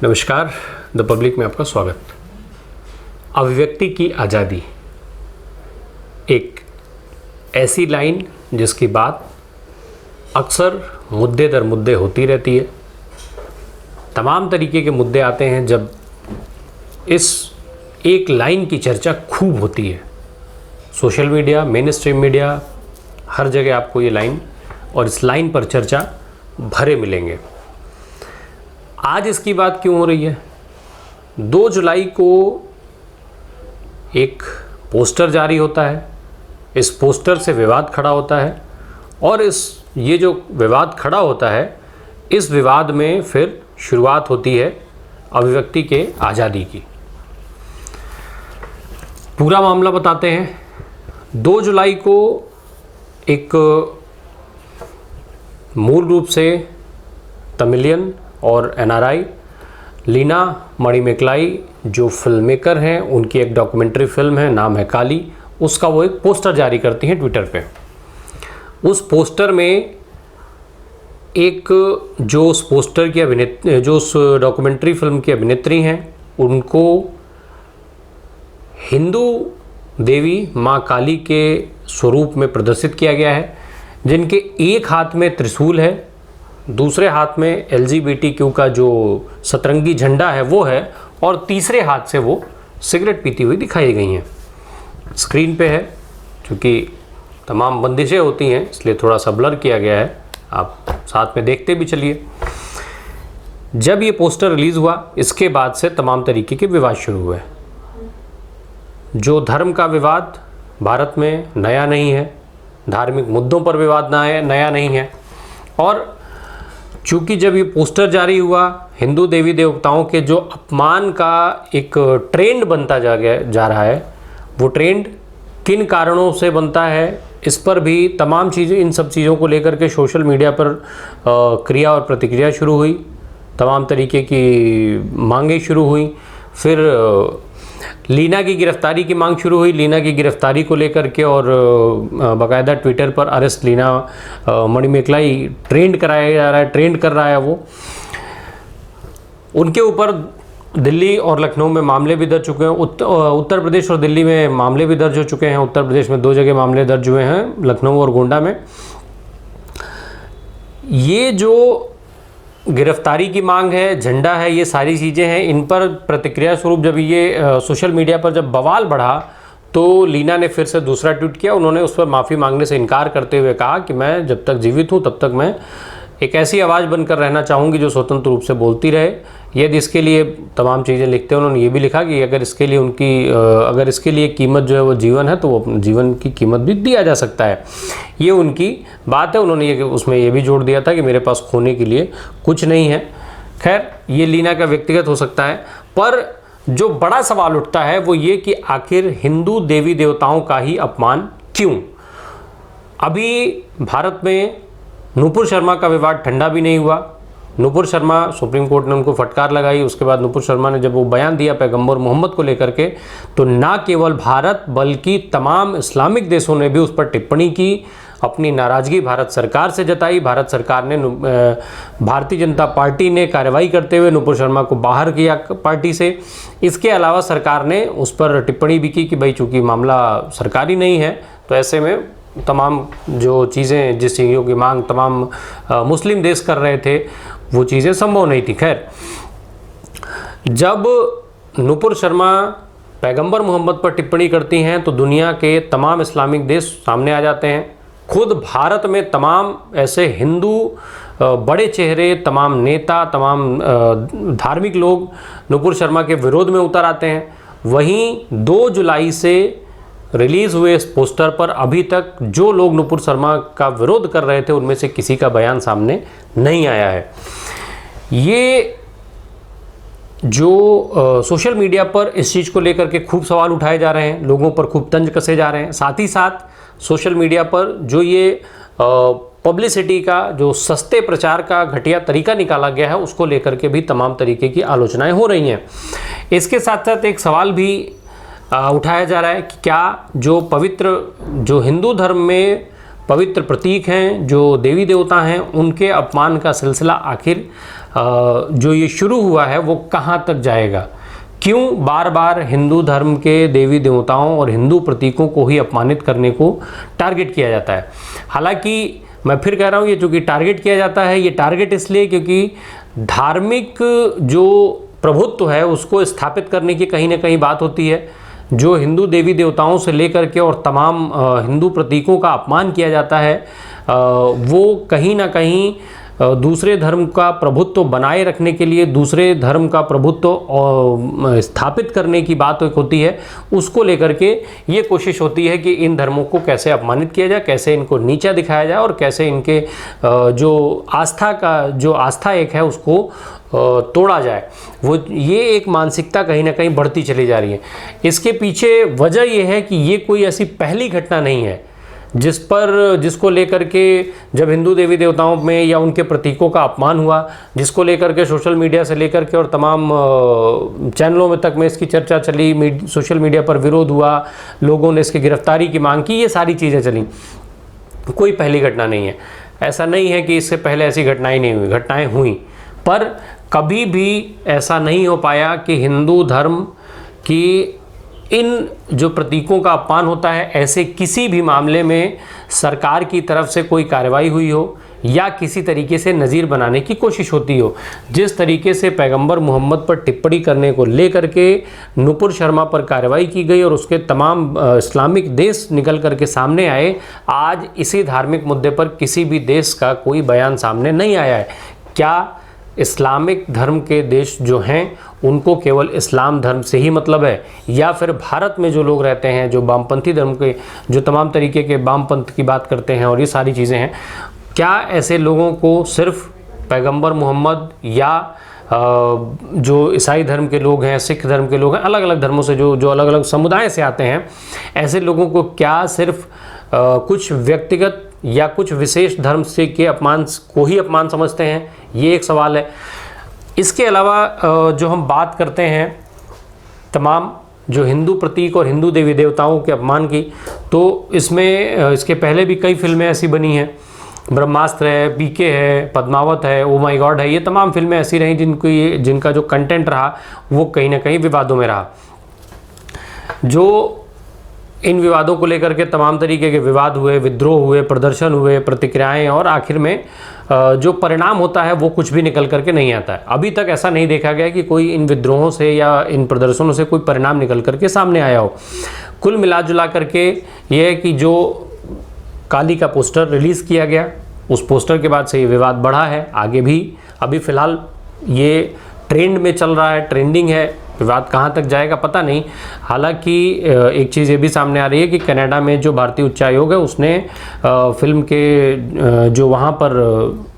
नमस्कार, the public में आपका स्वागत। अभिव्यक्ति की आज़ादी एक ऐसी लाइन जिसकी बात अक्सर मुद्दे दर मुद्दे होती रहती है। तमाम तरीके के मुद्दे आते हैं जब इस एक लाइन की चर्चा खूब होती है। Social media, mainstream media, हर जगह आपको ये लाइन और इस लाइन पर चर्चा भरे मिलेंगे। आज इसकी बात क्यों हो रही है? 2 जुलाई को एक पोस्टर जारी होता है। इस पोस्टर से विवाद खड़ा होता है और ये जो विवाद खड़ा होता है, इस विवाद में फिर शुरुआत होती है अभिव्यक्ति के आज़ादी की। पूरा मामला बताते हैं। 2 जुलाई को एक मूल रूप से तमिलियन और एनआरआई लीना मणिमेकलाई जो फिल्म मेकर हैं, उनकी एक डॉक्यूमेंट्री फिल्म है, नाम है काली। उसका वो एक पोस्टर जारी करती हैं ट्विटर पे। उस पोस्टर में एक जो उस पोस्टर की अभिनेत्री, जो उस डॉक्यूमेंट्री फिल्म की अभिनेत्री हैं, उनको हिंदू देवी माँ काली के स्वरूप में प्रदर्शित किया गया है, जिनके एक हाथ में त्रिशूल है, दूसरे हाथ में LGBTQ का जो सतरंगी झंडा है वो है, और तीसरे हाथ से वो सिगरेट पीती हुई दिखाई गई हैं। स्क्रीन पे है, क्योंकि तमाम बंदिशें होती हैं इसलिए थोड़ा सा ब्लर किया गया है, आप साथ में देखते भी चलिए। जब ये पोस्टर रिलीज़ हुआ, इसके बाद से तमाम तरीके के विवाद शुरू हुए। जो धर्म का विवाद भारत में नया नहीं है, धार्मिक मुद्दों पर विवाद नया नहीं है, और चूँकि जब ये पोस्टर जारी हुआ, हिंदू देवी देवताओं के जो अपमान का एक ट्रेंड बनता जा रहा है, वो ट्रेंड किन कारणों से बनता है, इस पर भी तमाम चीज़ें, इन सब चीज़ों को लेकर के सोशल मीडिया पर क्रिया और प्रतिक्रिया शुरू हुई, तमाम तरीके की मांगें शुरू हुई। फिर लीना की गिरफ्तारी की मांग शुरू हुई। लीना की गिरफ्तारी को लेकर के और बाकायदा ट्विटर पर अरेस्ट लीना मणिमेकलाई ट्रेंड कराया जा रहा है, ट्रेंड कर रहा है वो। उनके ऊपर दिल्ली और लखनऊ में मामले भी दर्ज चुके हैं। उत्तर प्रदेश और दिल्ली में मामले भी दर्ज हो चुके हैं। उत्तर प्रदेश में 2 जगह मामले दर्ज हुए हैं, लखनऊ और गोंडा में। ये जो गिरफ्तारी की मांग है, झंडा है, ये सारी चीज़ें हैं। इन पर प्रतिक्रिया स्वरूप जब ये सोशल मीडिया पर जब बवाल बढ़ा, तो लीना ने फिर से दूसरा ट्वीट किया। उन्होंने उस पर माफ़ी मांगने से इनकार करते हुए कहा कि मैं जब तक जीवित हूँ तब तक मैं एक ऐसी आवाज़ बनकर रहना चाहूँगी जो स्वतंत्र रूप से बोलती रहे। यदि इसके लिए तमाम चीज़ें लिखते हैं, उन्होंने ये भी लिखा कि अगर इसके लिए कीमत जो है वो जीवन है, तो वो अपने जीवन की कीमत भी दिया जा सकता है। ये उनकी बात है। उन्होंने उसमें ये भी जोड़ दिया था कि मेरे पास खोने के लिए कुछ नहीं है। खैर, ये लीना का व्यक्तिगत हो सकता है, पर जो बड़ा सवाल उठता है वो ये कि आखिर हिंदू देवी देवताओं का ही अपमान क्यों? अभी भारत में नूपुर शर्मा का विवाद ठंडा भी नहीं हुआ। नूपुर शर्मा, सुप्रीम कोर्ट ने उनको फटकार लगाई। उसके बाद नूपुर शर्मा ने जब वो बयान दिया पैगंबर मोहम्मद को लेकर के, तो ना केवल भारत बल्कि तमाम इस्लामिक देशों ने भी उस पर टिप्पणी की, अपनी नाराज़गी भारत सरकार से जताई। भारत सरकार ने, भारतीय जनता पार्टी ने कार्रवाई करते हुए नूपुर शर्मा को बाहर किया पार्टी से। इसके अलावा सरकार ने उस पर टिप्पणी भी की कि भाई चूँकि मामला सरकारी नहीं है, तो ऐसे में तमाम जो चीज़ें, जिस चीज़ों की मांग तमाम मुस्लिम देश कर रहे थे, वो चीज़ें संभव नहीं थी। खैर, जब नूपुर शर्मा पैगंबर मोहम्मद पर टिप्पणी करती हैं तो दुनिया के तमाम इस्लामिक देश सामने आ जाते हैं। खुद भारत में तमाम ऐसे हिंदू बड़े चेहरे, तमाम नेता, तमाम धार्मिक लोग नूपुर शर्मा के विरोध में उतर आते हैं। वहीं 2 जुलाई से रिलीज़ हुए इस पोस्टर पर अभी तक जो लोग नूपुर शर्मा का विरोध कर रहे थे, उनमें से किसी का बयान सामने नहीं आया है। ये जो सोशल मीडिया पर इस चीज़ को लेकर के खूब सवाल उठाए जा रहे हैं, लोगों पर खूब तंज कसे जा रहे हैं। साथ ही साथ सोशल मीडिया पर जो ये पब्लिसिटी का, जो सस्ते प्रचार का घटिया तरीका निकाला गया है, उसको लेकर के भी तमाम तरीके की आलोचनाएं हो रही हैं। इसके साथ साथ एक सवाल भी उठाया जा रहा है कि क्या जो हिंदू धर्म में पवित्र प्रतीक हैं, जो देवी देवता हैं, उनके अपमान का सिलसिला आखिर जो ये शुरू हुआ है वो कहाँ तक जाएगा। क्यों बार बार हिंदू धर्म के देवी देवताओं और हिंदू प्रतीकों को ही अपमानित करने को टारगेट किया जाता है। हालांकि मैं फिर कह रहा हूँ, ये जो कि टारगेट किया जाता है, ये टारगेट इसलिए क्योंकि धार्मिक जो प्रभुत्व है उसको स्थापित करने की कहीं ना कहीं बात होती है। जो हिंदू देवी देवताओं से लेकर के और तमाम हिंदू प्रतीकों का अपमान किया जाता है, वो कहीं ना कहीं दूसरे धर्म का प्रभुत्व बनाए रखने के लिए, दूसरे धर्म का प्रभुत्व स्थापित करने की बात एक होती है। उसको लेकर के ये कोशिश होती है कि इन धर्मों को कैसे अपमानित किया जाए, कैसे इनको नीचा दिखाया जाए और कैसे इनके जो आस्था एक है उसको तोड़ा जाए। वो ये एक मानसिकता कहीं ना कहीं बढ़ती चली जा रही है। इसके पीछे वजह ये है कि ये कोई ऐसी पहली घटना नहीं है जिसको लेकर के जब हिंदू देवी देवताओं में या उनके प्रतीकों का अपमान हुआ, जिसको लेकर के सोशल मीडिया से लेकर के और तमाम चैनलों में तक में इसकी चर्चा चली, सोशल मीडिया पर विरोध हुआ, लोगों ने इसकी गिरफ्तारी की मांग की, ये सारी चीज़ें चली। कोई पहली घटना नहीं है। ऐसा नहीं है कि इससे पहले ऐसी घटनाएं नहीं हुई, घटनाएं हुई, पर कभी भी ऐसा नहीं हो पाया कि हिंदू धर्म की इन जो प्रतीकों का अपमान होता है, ऐसे किसी भी मामले में सरकार की तरफ से कोई कार्रवाई हुई हो या किसी तरीके से नज़ीर बनाने की कोशिश होती हो। जिस तरीके से पैगंबर मोहम्मद पर टिप्पणी करने को लेकर के नुपुर शर्मा पर कार्रवाई की गई और उसके तमाम इस्लामिक देश निकल करके सामने आए, आज इसी धार्मिक मुद्दे पर किसी भी देश का कोई बयान सामने नहीं आया है। क्या इस्लामिक धर्म के देश जो हैं उनको केवल इस्लाम धर्म से ही मतलब है, या फिर भारत में जो लोग रहते हैं, जो वामपंथी धर्म के, जो तमाम तरीके के वामपंथ की बात करते हैं और ये सारी चीज़ें हैं, क्या ऐसे लोगों को सिर्फ पैगंबर मोहम्मद या जो ईसाई धर्म के लोग हैं, सिख धर्म के लोग हैं, अलग अलग धर्मों से जो अलग अलग समुदाय से आते हैं, ऐसे लोगों को क्या सिर्फ कुछ व्यक्तिगत या कुछ विशेष धर्म से के अपमान को ही अपमान समझते हैं? ये एक सवाल है। इसके अलावा जो हम बात करते हैं तमाम जो हिंदू प्रतीक और हिंदू देवी देवताओं के अपमान की, तो इसमें इसके पहले भी कई फिल्में ऐसी बनी हैं। ब्रह्मास्त्र है, पीके है, पद्मावत है, ओ माय गॉड है, ये तमाम फिल्में ऐसी रहीं जिनका जो कंटेंट रहा वो कहीं ना कहीं विवादों में रहा। जो इन विवादों को लेकर के तमाम तरीके के विवाद हुए, विद्रोह हुए, प्रदर्शन हुए, प्रतिक्रियाएं, और आखिर में जो परिणाम होता है वो कुछ भी निकल करके नहीं आता है। अभी तक ऐसा नहीं देखा गया कि कोई इन विद्रोहों से या इन प्रदर्शनों से कोई परिणाम निकल करके सामने आया हो। कुल मिला जुला करके ये है कि जो काली का पोस्टर रिलीज़ किया गया, उस पोस्टर के बाद से ये विवाद बढ़ा है, आगे भी अभी फ़िलहाल ये ट्रेंड में चल रहा है, ट्रेंडिंग है। विवाद कहाँ तक जाएगा पता नहीं। हालांकि एक चीज़ ये भी सामने आ रही है कि कनाडा में जो भारतीय उच्चायोग है उसने फिल्म के जो वहाँ पर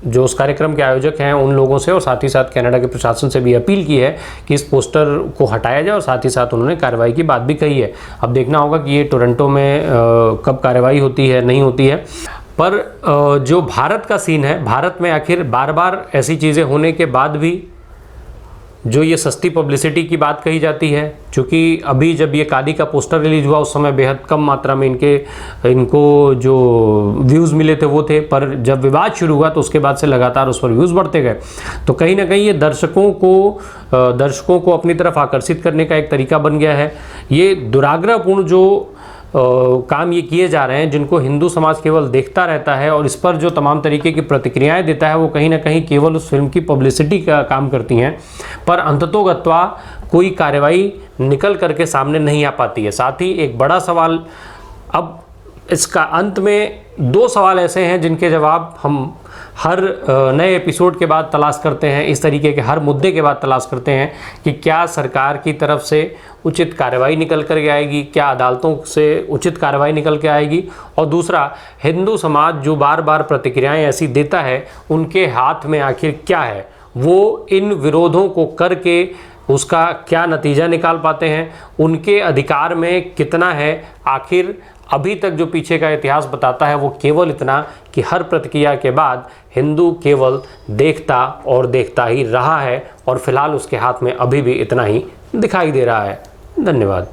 जो उस कार्यक्रम के आयोजक हैं उन लोगों से और साथ ही साथ कनाडा के प्रशासन से भी अपील की है कि इस पोस्टर को हटाया जाए, और साथ ही साथ उन्होंने कार्रवाई की बात भी कही है। अब देखना होगा कि ये टोरंटो में कब कार्रवाई होती है, नहीं होती है। पर जो भारत का सीन है, भारत में आखिर बार बार ऐसी चीज़ें होने के बाद भी जो ये सस्ती पब्लिसिटी की बात कही जाती है, क्योंकि अभी जब ये काली का पोस्टर रिलीज हुआ उस समय बेहद कम मात्रा में इनको जो व्यूज़ मिले थे वो थे, पर जब विवाद शुरू हुआ तो उसके बाद से लगातार उस पर व्यूज़ बढ़ते गए। तो कहीं ना कहीं ये दर्शकों को अपनी तरफ आकर्षित करने का एक तरीका बन गया है। ये दुराग्रहपूर्ण जो काम ये किए जा रहे हैं, जिनको हिंदू समाज केवल देखता रहता है और इस पर जो तमाम तरीके की प्रतिक्रियाएं देता है, वो कहीं ना कहीं केवल उस फिल्म की पब्लिसिटी का काम करती हैं, पर अंततोगत्वा कोई कार्रवाई निकल करके सामने नहीं आ पाती है। साथ ही एक बड़ा सवाल, अब इसका अंत में दो सवाल ऐसे हैं जिनके जवाब हम हर नए एपिसोड के बाद तलाश करते हैं, इस तरीके के हर मुद्दे के बाद तलाश करते हैं कि क्या सरकार की तरफ से उचित कार्रवाई निकल कर आएगी, क्या अदालतों से उचित कार्रवाई निकल के आएगी, और दूसरा हिंदू समाज जो बार बार प्रतिक्रियाएं ऐसी देता है उनके हाथ में आखिर क्या है, वो इन विरोधों को करके उसका क्या नतीजा निकाल पाते हैं, उनके अधिकार में कितना है। आखिर अभी तक जो पीछे का इतिहास बताता है वो केवल इतना कि हर प्रतिक्रिया के बाद हिंदू केवल देखता और देखता ही रहा है, और फिलहाल उसके हाथ में अभी भी इतना ही दिखाई दे रहा है। धन्यवाद।